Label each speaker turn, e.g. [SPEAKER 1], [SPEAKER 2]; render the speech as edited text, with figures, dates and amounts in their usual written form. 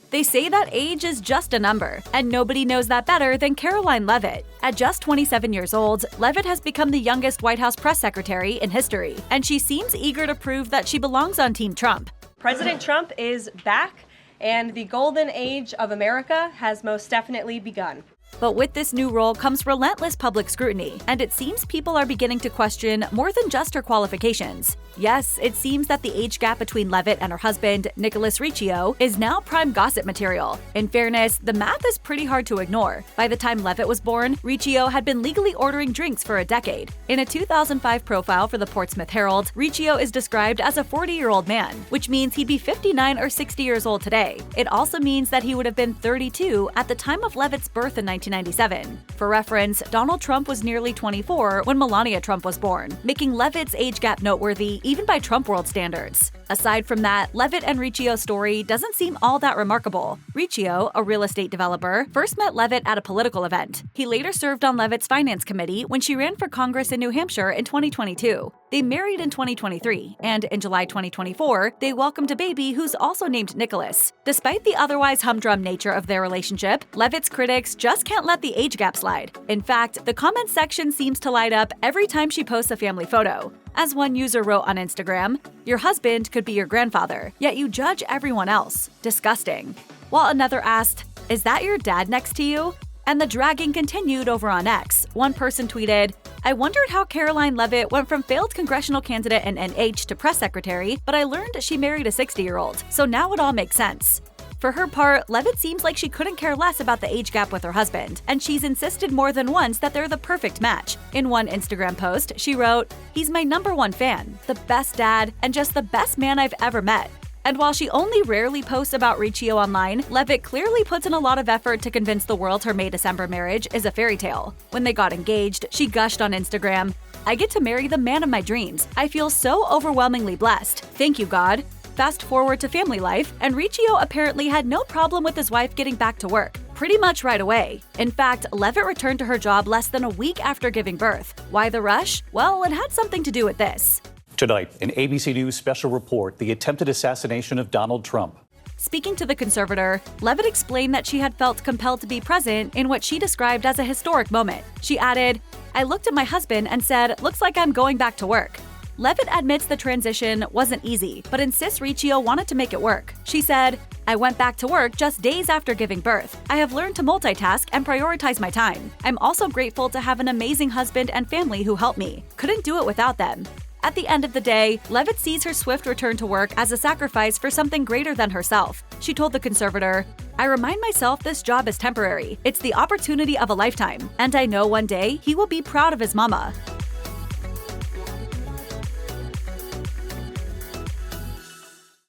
[SPEAKER 1] They say that age is just a number, and nobody knows that better than Karoline Leavitt. At just 27 years old, Leavitt has become the youngest White House press secretary in history, and she seems eager to prove that she belongs on Team Trump.
[SPEAKER 2] President Trump is back, and the golden age of America has most definitely begun.
[SPEAKER 1] But with this new role comes relentless public scrutiny, and it seems people are beginning to question more than just her qualifications. Yes, it seems that the age gap between Leavitt and her husband, Nicholas Riccio, is now prime gossip material. In fairness, the math is pretty hard to ignore. By the time Leavitt was born, Riccio had been legally ordering drinks for a decade. In a 2005 profile for the Portsmouth Herald, Riccio is described as a 40-year-old man, which means he'd be 59 or 60 years old today. It also means that he would have been 32 at the time of Leavitt's birth in 1997. For reference, Donald Trump was nearly 24 when Melania Trump was born, making Leavitt's age gap noteworthy even by Trump world standards. Aside from that, Leavitt and Riccio's story doesn't seem all that remarkable. Riccio, a real estate developer, first met Leavitt at a political event. He later served on Leavitt's finance committee when she ran for Congress in New Hampshire in 2022. They married in 2023, and in July 2024, they welcomed a baby who's also named Nicholas. Despite the otherwise humdrum nature of their relationship, Leavitt's critics just can't let the age gap slide. In fact, the comment section seems to light up every time she posts a family photo. As one user wrote on Instagram, "Your husband could be your grandfather, yet you judge everyone else. Disgusting." While another asked, "Is that your dad next to you?" And the dragging continued over on X. One person tweeted, "I wondered how Karoline Leavitt went from failed congressional candidate in NH to press secretary, but I learned she married a 60-year-old, so now it all makes sense." For her part, Leavitt seems like she couldn't care less about the age gap with her husband, and she's insisted more than once that they're the perfect match. In one Instagram post, she wrote, "He's my #1 fan, the best dad, and just the best man I've ever met." And while she only rarely posts about Riccio online, Leavitt clearly puts in a lot of effort to convince the world her May-December marriage is a fairy tale. When they got engaged, she gushed on Instagram, "I get to marry the man of my dreams. I feel so overwhelmingly blessed. Thank you, God." Fast forward to family life, and Riccio apparently had no problem with his wife getting back to work, pretty much right away. In fact, Leavitt returned to her job less than a week after giving birth. Why the rush? Well, it had something to do with this.
[SPEAKER 3] Tonight, an ABC News special report, the attempted assassination of Donald Trump.
[SPEAKER 1] Speaking to the conservator, Leavitt explained that she had felt compelled to be present in what she described as a historic moment. She added, "I looked at my husband and said, looks like I'm going back to work." Leavitt admits the transition wasn't easy, but insists Riccio wanted to make it work. She said, "I went back to work just days after giving birth. I have learned to multitask and prioritize my time. I'm also grateful to have an amazing husband and family who helped me. Couldn't do it without them." At the end of the day, Leavitt sees her swift return to work as a sacrifice for something greater than herself. She told the conservator, "I remind myself this job is temporary. It's the opportunity of a lifetime, and I know one day he will be proud of his mama."